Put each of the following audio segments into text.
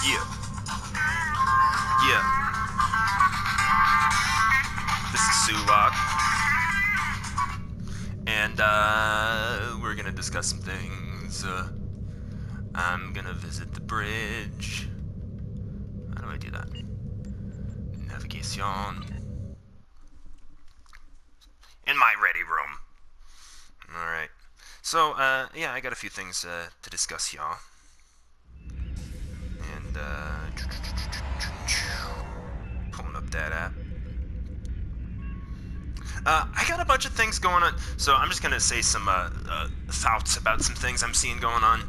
Yeah. Yeah. This is Sulak. And, we're gonna discuss some things. I'm gonna visit the bridge. How do I do that? Navigation. In my ready room. Alright. So, yeah, I got a few things, to discuss, y'all. And, pulling up that app. I got a bunch of things going on, so I'm just gonna say some, thoughts about some things I'm seeing going on,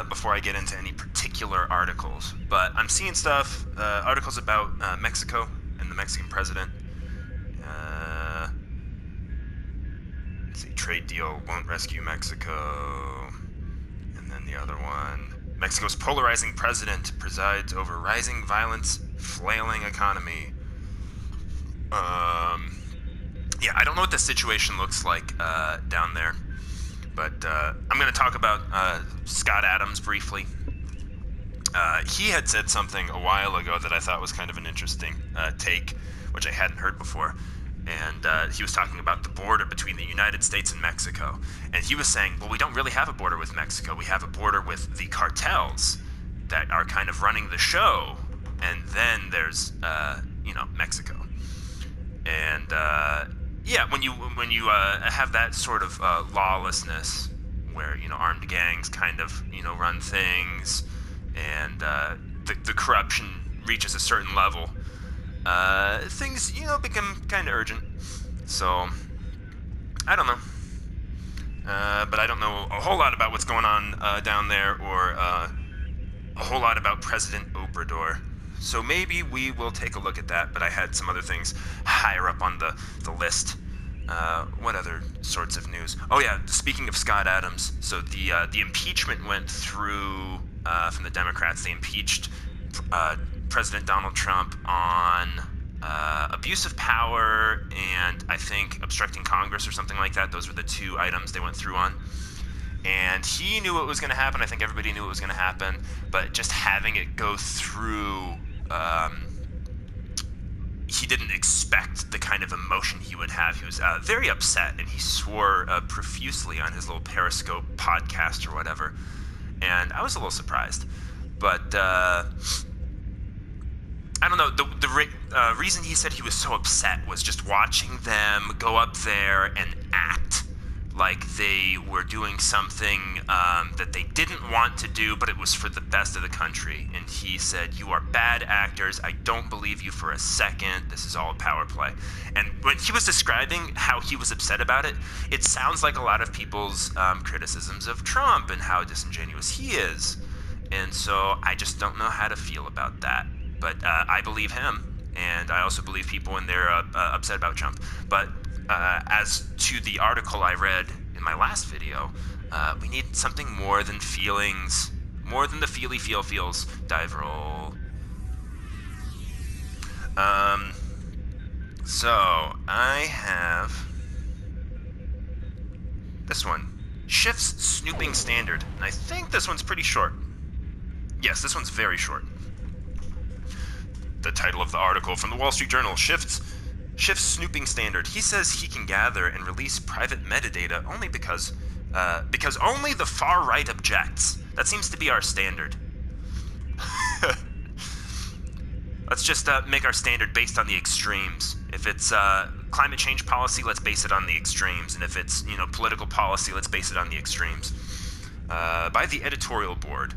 before I get into any particular articles. But I'm seeing stuff, articles about, Mexico and the Mexican president. Let's see, trade deal won't rescue Mexico. And then the other one, Mexico's polarizing president presides over rising violence, flailing economy. Yeah, I don't know what the situation looks like down there, but I'm going to talk about Scott Adams briefly. He had said something a while ago that I thought was kind of an interesting take, which I hadn't heard before. And he was talking about the border between the United States and Mexico. And he was saying, well, we don't really have a border with Mexico. We have a border with the cartels that are kind of running the show. And then there's, Mexico. And, yeah, when you have that sort of lawlessness where, armed gangs kind of, run things and the corruption reaches a certain level, things, become kind of urgent. So, I don't know. But I don't know a whole lot about what's going on down there or a whole lot about President Obrador. So maybe we will take a look at that, but I had some other things higher up on the list. What other sorts of news? Oh yeah, speaking of Scott Adams, so the impeachment went through from the Democrats. They impeached President Donald Trump on abuse of power and I think obstructing Congress or something like that. Those were the two items they went through on. And he knew what was going to happen. I think everybody knew what was going to happen. But just having it go through, he didn't expect the kind of emotion he would have. He was very upset, and he swore profusely on his little Periscope podcast or whatever. And I was a little surprised. But I don't know. The reason he said he was so upset was just watching them go up there and act like they were doing something that they didn't want to do, but it was for the best of the country. And he said, "You are bad actors. I don't believe you for a second. This is all a power play." And when he was describing how he was upset about it, it sounds like a lot of people's criticisms of Trump and how disingenuous he is. And so I just don't know how to feel about that. But I believe him, and I also believe people when they're upset about Trump. But as to the article I read in my last video, we need something more than feelings, more than the feels. Dive roll. So I have this one. Shifts snooping standard. And I think this one's pretty short. Yes, this one's very short. The title of the article from the Wall Street Journal, Shifts snooping standard. He says he can gather and release private metadata only because only the far right objects. That seems to be our standard. Let's just make our standard based on the extremes. If it's climate change policy, let's base it on the extremes. And if it's political policy, let's base it on the extremes. By the editorial board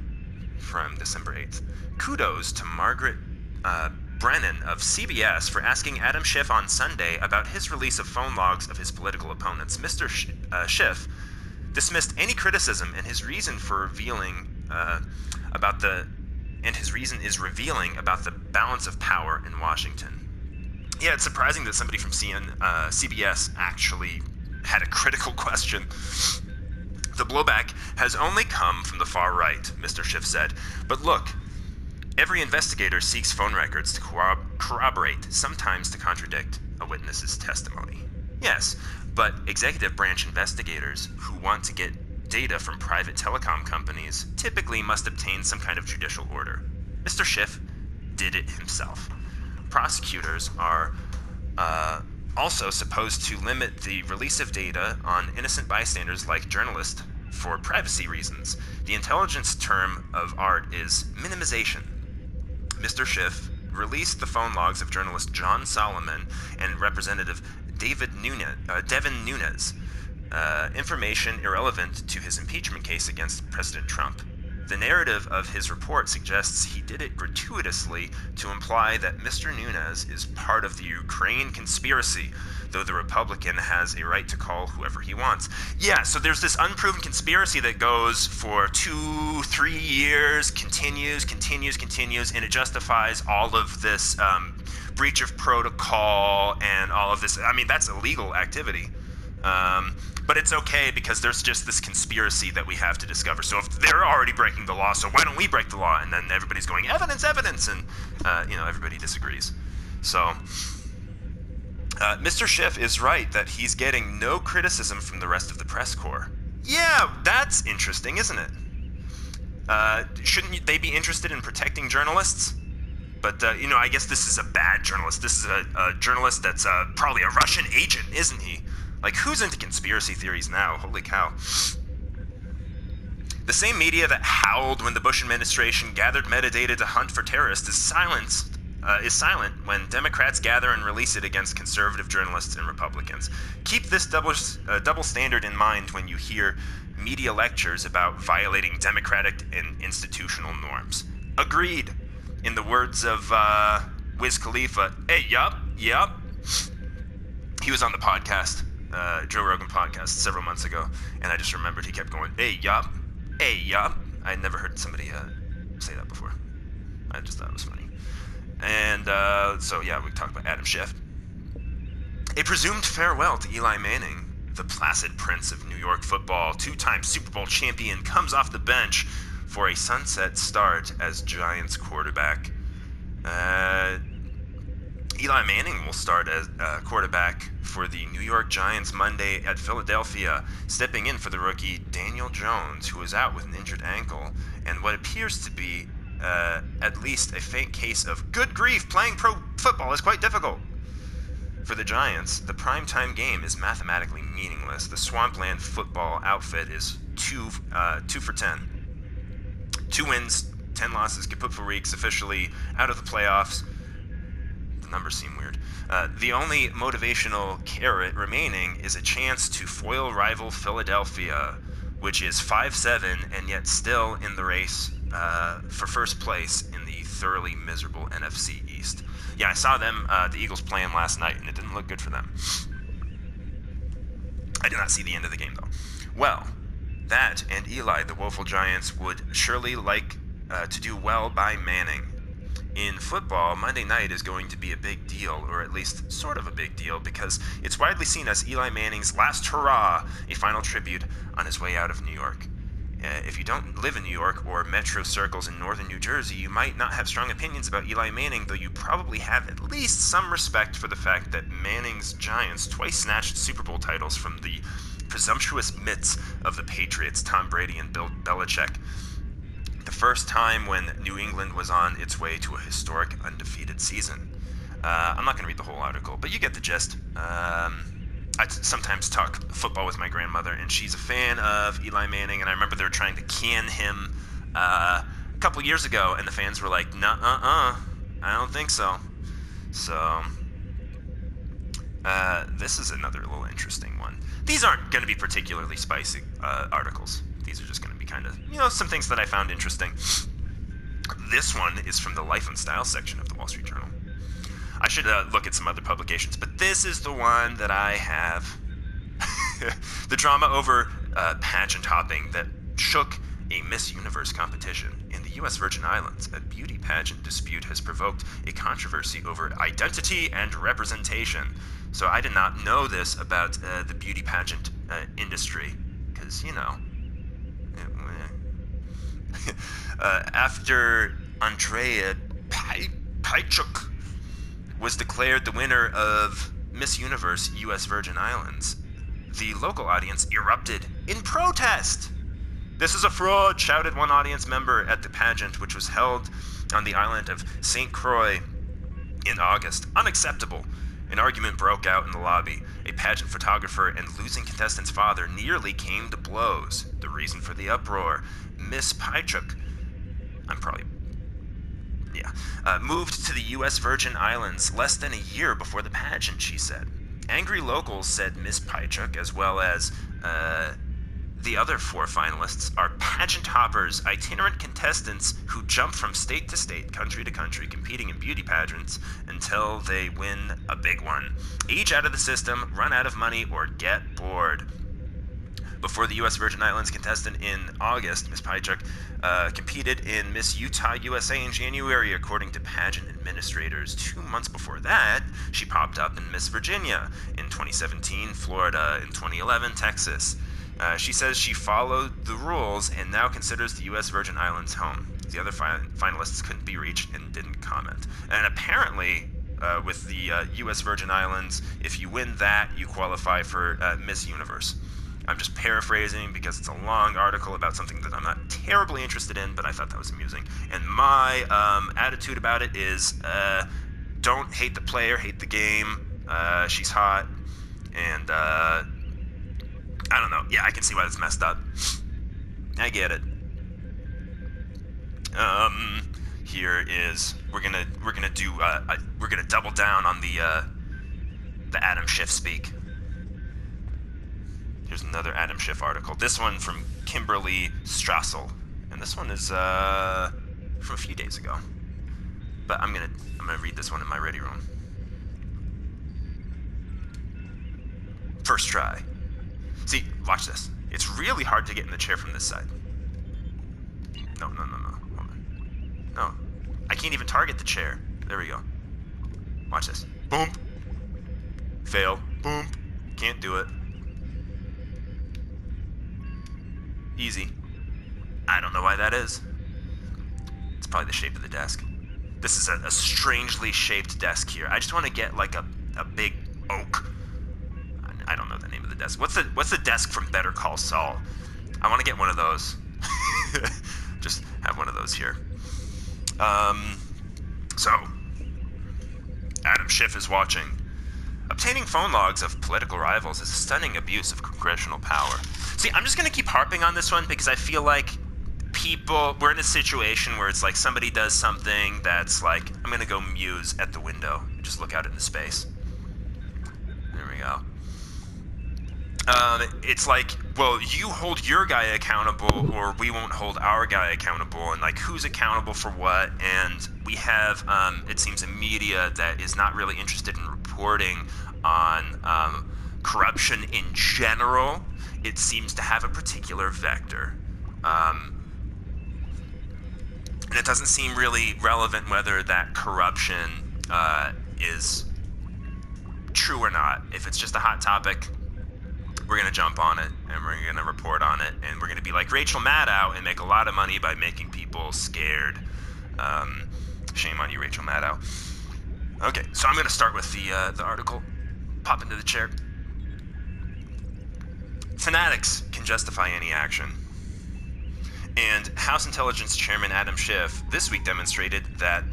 from December 8th. Kudos to Margaret Brennan of CBS for asking Adam Schiff on Sunday about his release of phone logs of his political opponents. Mr. Schiff dismissed any criticism, and his reason is revealing about the balance of power in Washington. Yeah, it's surprising that somebody from CBS actually had a critical question. The blowback has only come from the far right, Mr. Schiff said. But look, every investigator seeks phone records to corroborate, sometimes to contradict, a witness's testimony. Yes, but executive branch investigators who want to get data from private telecom companies typically must obtain some kind of judicial order. Mr. Schiff did it himself. Prosecutors are also supposed to limit the release of data on innocent bystanders like journalists for privacy reasons. The intelligence term of art is minimization. Mr. Schiff released the phone logs of journalist John Solomon and Representative Devin Nunes, information irrelevant to his impeachment case against President Trump. The narrative of his report suggests he did it gratuitously to imply that Mr. Nunes is part of the Ukraine conspiracy, though the Republican has a right to call whoever he wants. Yeah, so there's this unproven conspiracy that goes for 2-3 years, continues, and it justifies all of this breach of protocol and all of this. I mean, that's illegal activity. But it's okay because there's just this conspiracy that we have to discover. So if they're already breaking the law, so why don't we break the law? And then everybody's going, evidence, and everybody disagrees. So Mr. Schiff is right that he's getting no criticism from the rest of the press corps. Yeah, that's interesting, isn't it? Shouldn't they be interested in protecting journalists? But, I guess this is a bad journalist. This is a journalist that's probably a Russian agent, isn't he? Like, who's into conspiracy theories now? Holy cow. The same media that howled when the Bush administration gathered metadata to hunt for terrorists is silent when Democrats gather and release it against conservative journalists and Republicans. Keep this double standard in mind when you hear media lectures about violating democratic and institutional norms. Agreed. In the words of Wiz Khalifa, hey, yup. He was on the podcast. Joe Rogan podcast several months ago, and I just remembered he kept going, hey, yup. I had never heard somebody say that before. I just thought it was funny. And we talked about Adam Schiff. A presumed farewell to Eli Manning, the placid prince of New York football, 2-time Super Bowl champion, comes off the bench for a sunset start as Giants quarterback. Eli Manning will start as quarterback for the New York Giants Monday at Philadelphia, stepping in for the rookie Daniel Jones, who is out with an injured ankle, and what appears to be at least a faint case of good grief, playing pro football is quite difficult. For the Giants, the primetime game is mathematically meaningless. The Swampland football outfit is 2 for 10. 2 wins, 10 losses, kaput for weeks, officially out of the playoffs. Numbers seem weird. The only motivational carrot remaining is a chance to foil rival Philadelphia, which is 5-7 and yet still in the race for first place in the thoroughly miserable NFC East. Yeah, I saw them, the Eagles, playing last night, and it didn't look good for them. I did not see the end of the game, though. Well, that and Eli, the woeful Giants, would surely like to do well by Manning. In football, Monday night is going to be a big deal, or at least sort of a big deal, because it's widely seen as Eli Manning's last hurrah, a final tribute on his way out of New York. If you don't live in New York or metro circles in northern New Jersey, you might not have strong opinions about Eli Manning, though you probably have at least some respect for the fact that Manning's Giants twice snatched Super Bowl titles from the presumptuous mitts of the Patriots, Tom Brady and Bill Belichick. The first time when New England was on its way to a historic undefeated season. I'm not going to read the whole article, but you get the gist. I sometimes talk football with my grandmother, and she's a fan of Eli Manning, and I remember they were trying to can him a couple years ago, and the fans were like, I don't think so. So, this is another little interesting one. These aren't going to be particularly spicy articles. These are just going to be kind of, some things that I found interesting. This one is from the Life and Style section of the Wall Street Journal. I should look at some other publications, but this is the one that I have. The drama over pageant hopping that shook a Miss Universe competition in the U.S. Virgin Islands. A beauty pageant dispute has provoked a controversy over identity and representation. So I did not know this about the beauty pageant industry, because, after Andrea Pajchuk was declared the winner of Miss Universe U.S. Virgin Islands, the local audience erupted in protest. "This is a fraud," shouted one audience member at the pageant, which was held on the island of St. Croix in August. "Unacceptable." An argument broke out in the lobby. A pageant photographer and losing contestant's father nearly came to blows. The reason for the uproar: Miss Pychuk, moved to the U.S. Virgin Islands less than a year before the pageant, she said. Angry locals said Miss Pychuk, as well as the other 4 finalists, are pageant hoppers, itinerant contestants who jump from state to state, country to country, competing in beauty pageants until they win a big one. Age out of the system, run out of money, or get bored. Before the U.S. Virgin Islands contestant in August, Miss Pychuk competed in Miss Utah USA in January, according to pageant administrators. 2 months before that, she popped up in Miss Virginia in 2017, Florida in 2011, Texas. She says she followed the rules and now considers the U.S. Virgin Islands home. The other finalists couldn't be reached and didn't comment. And apparently, with the U.S. Virgin Islands, if you win that, you qualify for Miss Universe. I'm just paraphrasing because it's a long article about something that I'm not terribly interested in, but I thought that was amusing. And my attitude about it is, don't hate the player, hate the game. She's hot, and I don't know. Yeah, I can see why it's messed up. I get it. Here is we're gonna double down on the Adam Schiff speak. Here's another Adam Schiff article. This one from Kimberly Strassel, and this one is from a few days ago. But I'm gonna read this one in my ready room. First try. See, watch this. It's really hard to get in the chair from this side. No. Hold on. No. I can't even target the chair. There we go. Watch this. Boom. Fail. Boom. Can't do it. Easy. I don't know why that is. It's probably the shape of the desk. This is a strangely shaped desk here. I just want to get like a big oak. I don't know the name of the desk. What's the desk from Better Call Saul? I want to get one of those. Just have one of those here. So, Adam Schiff is watching. Obtaining phone logs of political rivals is a stunning abuse of congressional power. See, I'm just going to keep harping on this one because I feel like we're in a situation where it's like somebody does something that's like, I'm going to go muse at the window and just look out into space. There we go. It's like, well, you hold your guy accountable or we won't hold our guy accountable, and like who's accountable for what. And we have, it seems, a media that is not really interested in reporting on corruption in general. It seems to have a particular vector. And it doesn't seem really relevant whether that corruption is true or not. If it's just a hot topic, we're going to jump on it, and we're going to report on it, and we're going to be like Rachel Maddow and make a lot of money by making people scared. Shame on you, Rachel Maddow. Okay, so I'm going to start with the article. Pop into the chair. Fanatics can justify any action. And House Intelligence Chairman Adam Schiff this week demonstrated that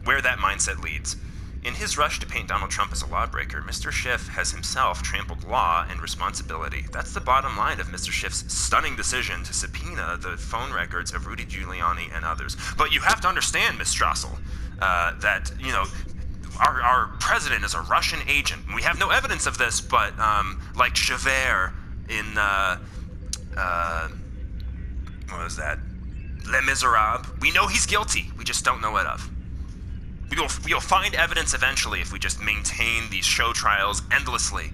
where that mindset leads. In his rush to paint Donald Trump as a lawbreaker, Mr. Schiff has himself trampled law and responsibility. That's the bottom line of Mr. Schiff's stunning decision to subpoena the phone records of Rudy Giuliani and others. But you have to understand, Ms. Strassel, that, you know, our president is a Russian agent. We have no evidence of this, but like Javert in, what was that? Les Miserables. We know he's guilty. We just don't know it of. We'll find evidence eventually if we just maintain these show trials endlessly.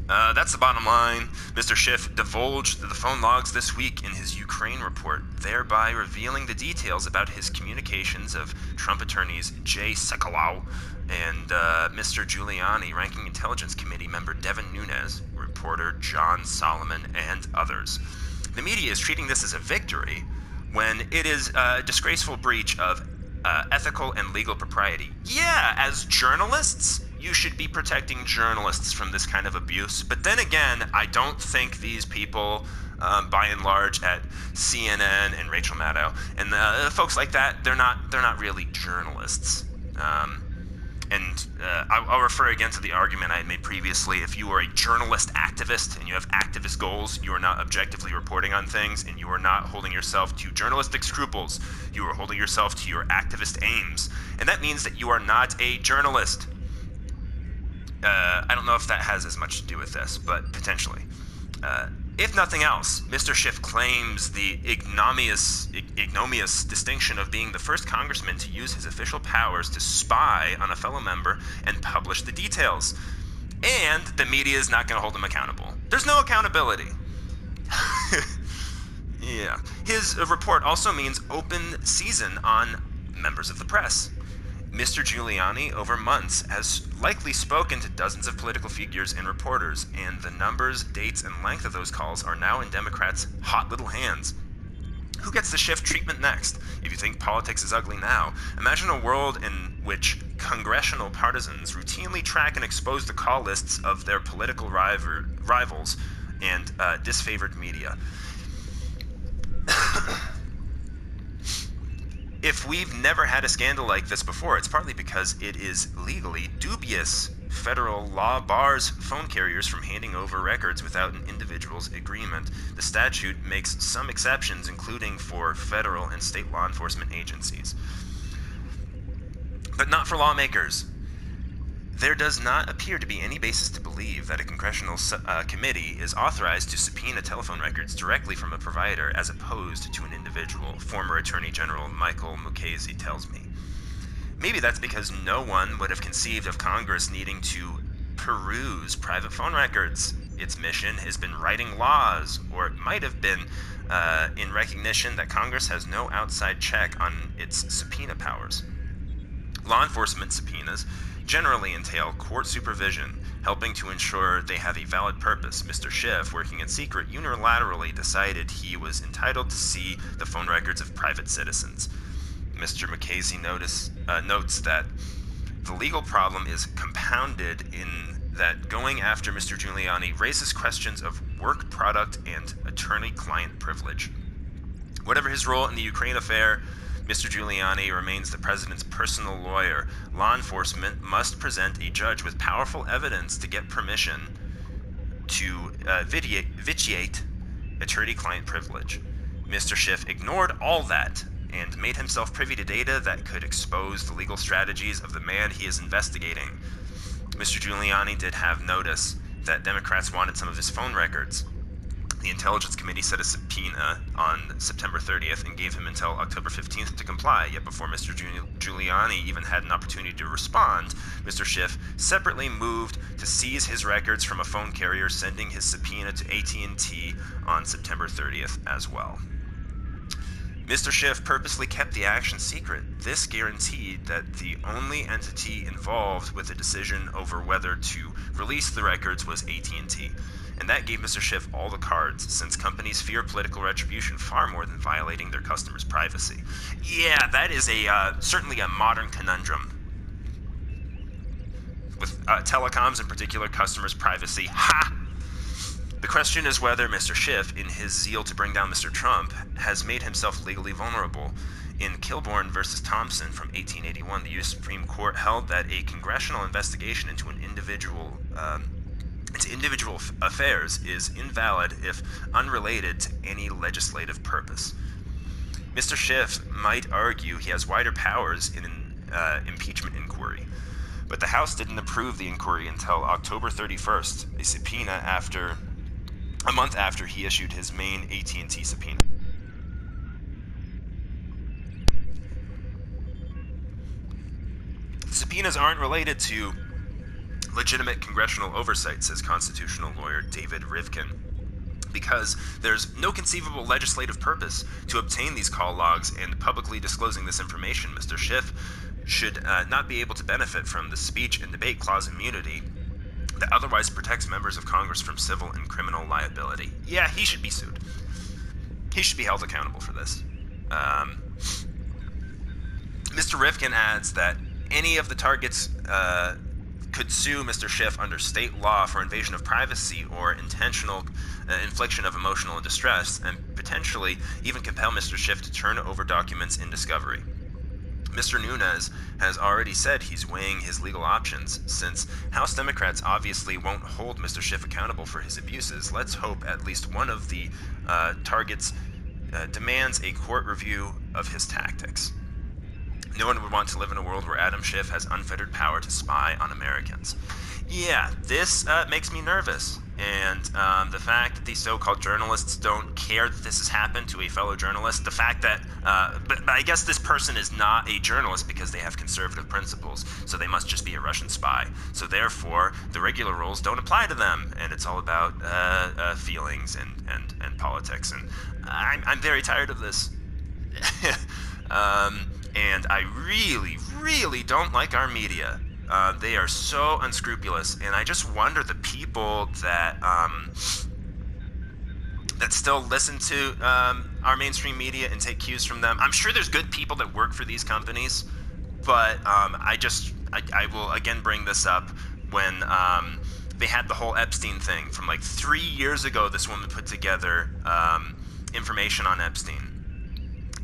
That's the bottom line. Mr. Schiff divulged the phone logs this week in his Ukraine report, thereby revealing the details about his communications of Trump attorneys Jay Sekulow and Mr. Giuliani, Ranking Intelligence Committee member Devin Nunes, reporter John Solomon, and others. The media is treating this as a victory when it is a disgraceful breach of ethical and legal propriety. Yeah, as journalists, you should be protecting journalists from this kind of abuse. But then again, I don't think these people, by and large, at CNN and Rachel Maddow and folks like that, they're not really journalists. I'll refer again to the argument I had made previously. If you are a journalist activist and you have activist goals, you are not objectively reporting on things, and you are not holding yourself to journalistic scruples. You are holding yourself to your activist aims. And that means that you are not a journalist. I don't know if that has as much to do with this, but potentially. If nothing else, Mr. Schiff claims the ignominious distinction of being the first congressman to use his official powers to spy on a fellow member and publish the details. And the media is not going to hold him accountable. There's no accountability. Yeah. His report also means open season on members of the press. Mr. Giuliani, over months, has likely spoken to dozens of political figures and reporters, and the numbers, dates, and length of those calls are now in Democrats' hot little hands. Who gets the Schiff treatment next? If you think politics is ugly now, imagine a world in which congressional partisans routinely track and expose the call lists of their political rivals and disfavored media. If we've never had a scandal like this before, it's partly because it is legally dubious. Federal law bars phone carriers from handing over records without an individual's agreement. The statute makes some exceptions, including for federal and state law enforcement agencies. But not for lawmakers. There does not appear to be any basis to believe that a congressional committee is authorized to subpoena telephone records directly from a provider as opposed to an individual, former Attorney General Michael Mukasey tells me. Maybe that's because no one would have conceived of Congress needing to peruse private phone records. Its mission has been writing laws, or it might have been in recognition that Congress has no outside check on its subpoena powers. Law enforcement subpoenas generally entail court supervision, helping to ensure they have a valid purpose. Mr. Schiff, working in secret, unilaterally decided he was entitled to see the phone records of private citizens. Mr. Mukasey notes that the legal problem is compounded in that going after Mr. Giuliani raises questions of work product and attorney-client privilege. Whatever his role in the Ukraine affair, Mr. Giuliani remains the president's personal lawyer. Law enforcement must present a judge with powerful evidence to get permission to vitiate attorney-client privilege. Mr. Schiff ignored all that and made himself privy to data that could expose the legal strategies of the man he is investigating. Mr. Giuliani did have notice that Democrats wanted some of his phone records. The Intelligence Committee set a subpoena on September 30th and gave him until October 15th to comply, yet before Mr. Giuliani even had an opportunity to respond, Mr. Schiff separately moved to seize his records from a phone carrier, sending his subpoena to AT&T on September 30th as well. Mr. Schiff purposely kept the action secret. This guaranteed that the only entity involved with the decision over whether to release the records was AT&T. And that gave Mr. Schiff all the cards, since companies fear political retribution far more than violating their customers' privacy. Yeah, that is certainly a modern conundrum. With telecoms, in particular, customers' privacy. Ha! The question is whether Mr. Schiff, in his zeal to bring down Mr. Trump, has made himself legally vulnerable. In Kilbourne versus Thompson from 1881, the U.S. Supreme Court held that a congressional investigation into individual affairs is invalid if unrelated to any legislative purpose. Mr. Schiff might argue he has wider powers in an impeachment inquiry, but the House didn't approve the inquiry until October 31st, a subpoena a month after he issued his main AT&T subpoena. Subpoenas aren't related to legitimate congressional oversight, says constitutional lawyer David Rivkin, because there's no conceivable legislative purpose to obtain these call logs and publicly disclosing this information. Mr. Schiff should not be able to benefit from the speech and debate clause immunity that otherwise protects members of Congress from civil and criminal liability. Yeah, he should be sued. He should be held accountable for this. Mr. Rivkin adds that any of the targets could sue Mr. Schiff under state law for invasion of privacy or intentional infliction of emotional distress, and potentially even compel Mr. Schiff to turn over documents in discovery. Mr. Nunes has already said he's weighing his legal options. Since House Democrats obviously won't hold Mr. Schiff accountable for his abuses, let's hope at least one of the targets demands a court review of his tactics. No one would want to live in a world where Adam Schiff has unfettered power to spy on Americans. Yeah, this makes me nervous. And the fact that these so-called journalists don't care that this has happened to a fellow journalist, the fact that, but I guess this person is not a journalist because they have conservative principles, so they must just be a Russian spy. So therefore, the regular rules don't apply to them, and it's all about feelings and politics. And I'm very tired of this. And I really, really don't like our media. They are so unscrupulous, and I just wonder the people that that still listen to our mainstream media and take cues from them. I'm sure there's good people that work for these companies, but I will again bring this up when they had the whole Epstein thing from like 3 years ago. This woman put together information on Epstein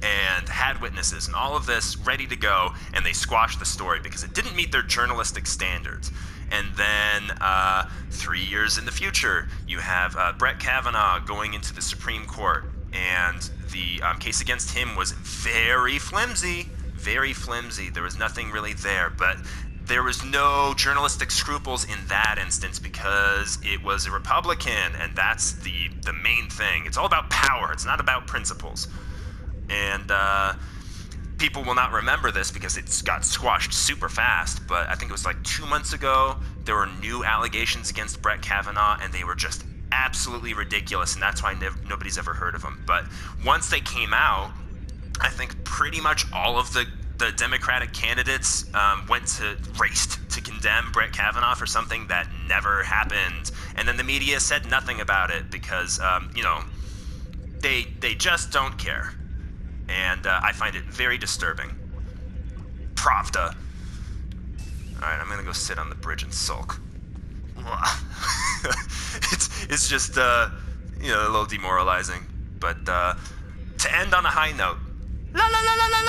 and had witnesses and all of this ready to go, and they squashed the story because it didn't meet their journalistic standards. And then 3 years in the future, you have Brett Kavanaugh going into the Supreme Court, and the case against him was very flimsy, very flimsy. There was nothing really there, but there was no journalistic scruples in that instance because it was a Republican, and that's the main thing. It's all about power. It's not about principles. And people will not remember this because it got squashed super fast, but I think it was like 2 months ago, there were new allegations against Brett Kavanaugh, and they were just absolutely ridiculous, and that's why nobody's ever heard of them. But once they came out, I think pretty much all of the Democratic candidates raced to condemn Brett Kavanaugh for something that never happened, and then the media said nothing about it because, they just don't care. And I find it very disturbing. Pravda. Alright, I'm gonna go sit on the bridge and sulk. it's just, a little demoralizing. But to end on a high note, la la la la la